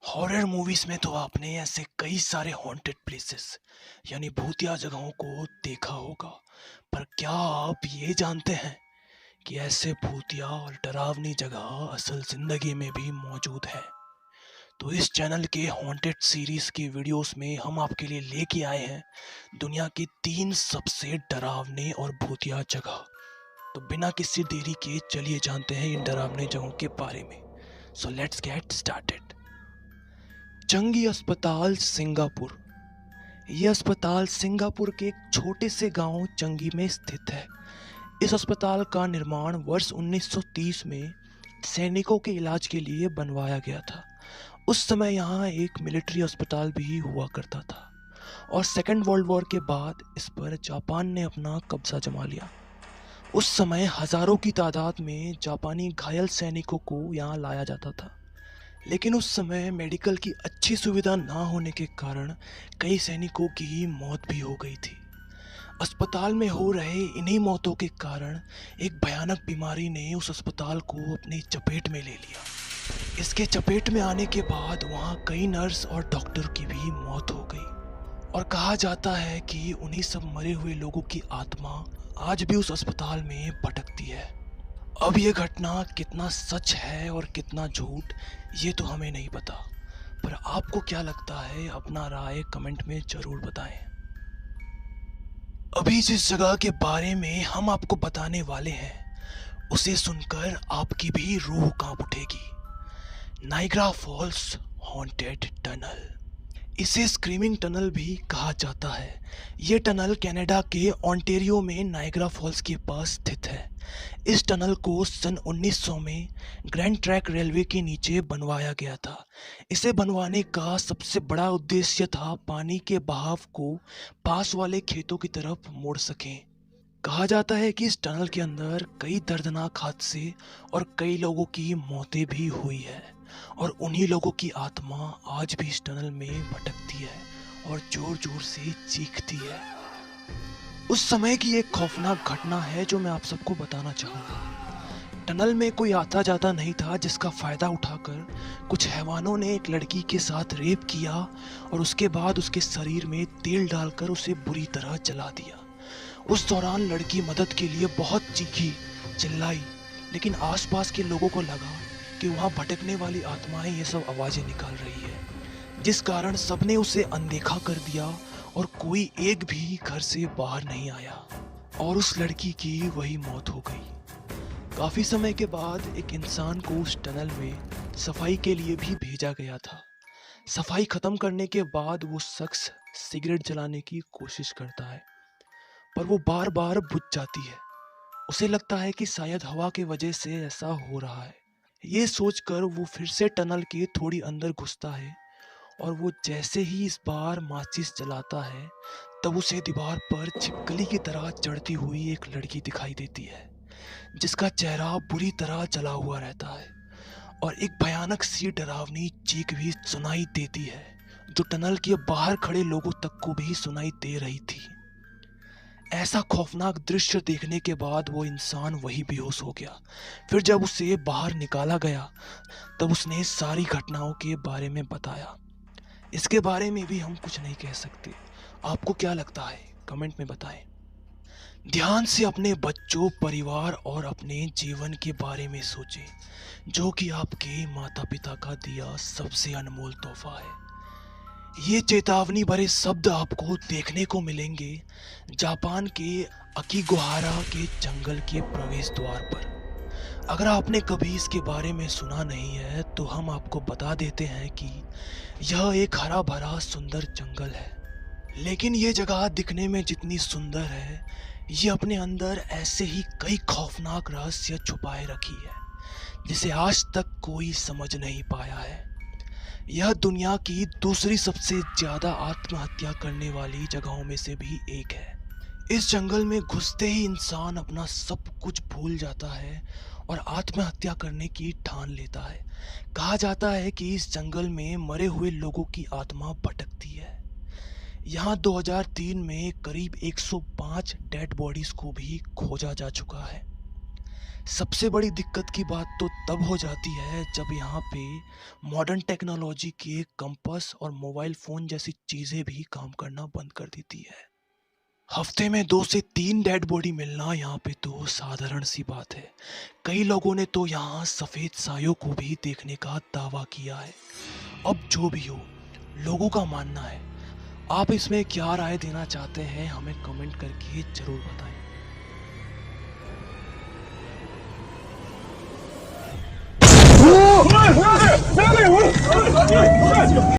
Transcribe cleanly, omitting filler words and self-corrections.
Horror movies में तो आपने ऐसे कई सारे हॉन्टेड प्लेसेस यानी भूतिया जगहों को देखा होगा। पर क्या आप ये जानते हैं कि ऐसे भूतिया और डरावनी जगह असल जिंदगी में भी मौजूद है। तो इस चैनल के हॉन्टेड सीरीज की वीडियोस में हम आपके लिए लेके आए हैं दुनिया की 3 सबसे डरावने और भूतिया जगह। तो बिना किसी देरी के चलिए जानते हैं इन डरावने जगहों के बारे में। So let's get started. चंगी अस्पताल सिंगापुर। यह अस्पताल सिंगापुर के एक छोटे से गांव चंगी में स्थित है। इस अस्पताल का निर्माण वर्ष 1930 में सैनिकों के इलाज के लिए बनवाया गया था। उस समय यहाँ एक मिलिट्री अस्पताल भी हुआ करता था और सेकेंड वर्ल्ड वॉर के बाद इस पर जापान ने अपना कब्जा जमा लिया। उस समय हजारों की तादाद में जापानी घायल सैनिकों को यहाँ लाया जाता था, लेकिन उस समय मेडिकल की अच्छी सुविधा ना होने के कारण कई सैनिकों की मौत भी हो गई थी। अस्पताल में हो रहे इन्हीं मौतों के कारण एक भयानक बीमारी ने उस अस्पताल को अपनी चपेट में ले लिया। इसके चपेट में आने के बाद वहाँ कई नर्स और डॉक्टर की भी मौत हो गई और कहा जाता है कि उन्हीं सब मरे हुए लोगों की आत्मा आज भी उस अस्पताल में भटकती है। अब ये घटना कितना सच है और कितना झूठ ये तो हमें नहीं पता, पर आपको क्या लगता है अपना राय कमेंट में जरूर बताएं। अभी जिस जगह के बारे में हम आपको बताने वाले हैं उसे सुनकर आपकी भी रूह कांप उठेगी। Niagara Falls haunted tunnel. इसे स्क्रीमिंग टनल भी कहा जाता है। ये टनल कनाडा के ओंटारियो में नाइग्रा फॉल्स के पास स्थित है। इस टनल को सन 1900 में ग्रैंड ट्रैक रेलवे के नीचे बनवाया गया था। इसे बनवाने का सबसे बड़ा उद्देश्य था पानी के बहाव को पास वाले खेतों की तरफ मोड़ सकें। कहा जाता है कि इस टनल के अंदर कई दर्दनाक हादसे और कई लोगों की मौतें भी हुई है और उन्हीं लोगों की आत्मा आज भी इस टनल में भटकती है और जोर जोर से चीखती है। उस समय की एक खौफनाक घटना है जो मैं आप सबको बताना चाहूँगा। टनल में कोई आता जाता नहीं था, जिसका फ़ायदा उठाकर कुछ हैवानों ने एक लड़की के साथ रेप किया और उसके बाद उसके शरीर में तेल डालकर उसे बुरी तरह जला दिया। उस दौरान लड़की मदद के लिए बहुत चीखी, चिल्लाई, लेकिन आसपास के लोगों को लगा कि वहाँ भटकने वाली आत्माएं ये सब आवाज़ें निकाल रही है, जिस कारण सबने उसे अनदेखा कर दिया और कोई एक भी घर से बाहर नहीं आया और उस लड़की की वही मौत हो गई। काफ़ी समय के बाद एक इंसान को उस टनल में सफाई के लिए भी भेजा गया था। सफाई ख़त्म करने के बाद वो शख्स सिगरेट जलाने की कोशिश करता है, पर वो बार बार बुझ जाती है। उसे लगता है कि शायद हवा की वजह से ऐसा हो रहा है। ये सोचकर वो फिर से टनल के थोड़ी अंदर घुसता है और वो जैसे ही इस बार माचिस जलाता है तब उसे दीवार पर छिपकली की तरह चढ़ती हुई एक लड़की दिखाई देती है, जिसका चेहरा बुरी तरह जला हुआ रहता है और एक भयानक सी डरावनी चीख भी सुनाई देती है, जो टनल के बाहर खड़े लोगों तक को भी सुनाई दे रही थी। ऐसा खौफनाक दृश्य देखने के बाद वो इंसान वही बेहोश हो गया। फिर जब उसे बाहर निकाला गया तब उसने सारी घटनाओं के बारे में बताया। इसके बारे में भी हम कुछ नहीं कह सकते। आपको क्या लगता है कमेंट में बताएं। ध्यान से अपने बच्चों, परिवार और अपने जीवन के बारे में सोचें, जो कि आपके माता पिता का दिया सबसे अनमोल तोहफा है। ये चेतावनी भरे शब्द आपको देखने को मिलेंगे जापान के अकीगोहारा के जंगल के प्रवेश द्वार पर। अगर आपने कभी इसके बारे में सुना नहीं है तो हम आपको बता देते हैं कि यह एक हरा भरा सुंदर जंगल है, लेकिन ये जगह दिखने में जितनी सुंदर है, ये अपने अंदर ऐसे ही कई खौफनाक रहस्य छुपाए रखी है जिसे आज तक कोई समझ नहीं पाया है। यह दुनिया की दूसरी सबसे ज्यादा आत्महत्या करने वाली जगहों में से भी एक है। इस जंगल में घुसते ही इंसान अपना सब कुछ भूल जाता है और आत्महत्या करने की ठान लेता है। कहा जाता है कि इस जंगल में मरे हुए लोगों की आत्मा भटकती है। यहाँ 2003 में करीब 105 डेड बॉडीज को भी खोजा जा चुका है। सबसे बड़ी दिक्कत की बात तो तब हो जाती है जब यहाँ पे मॉडर्न टेक्नोलॉजी के कंपास और मोबाइल फ़ोन जैसी चीज़ें भी काम करना बंद कर देती है। हफ्ते में 2 से 3 डेड बॉडी मिलना यहाँ पे तो साधारण सी बात है। कई लोगों ने तो यहाँ सफ़ेद सायों को भी देखने का दावा किया है। अब जो भी हो, लोगों का मानना है। आप इसमें क्या राय देना चाहते हैं हमें कमेंट करके ज़रूर बताएं।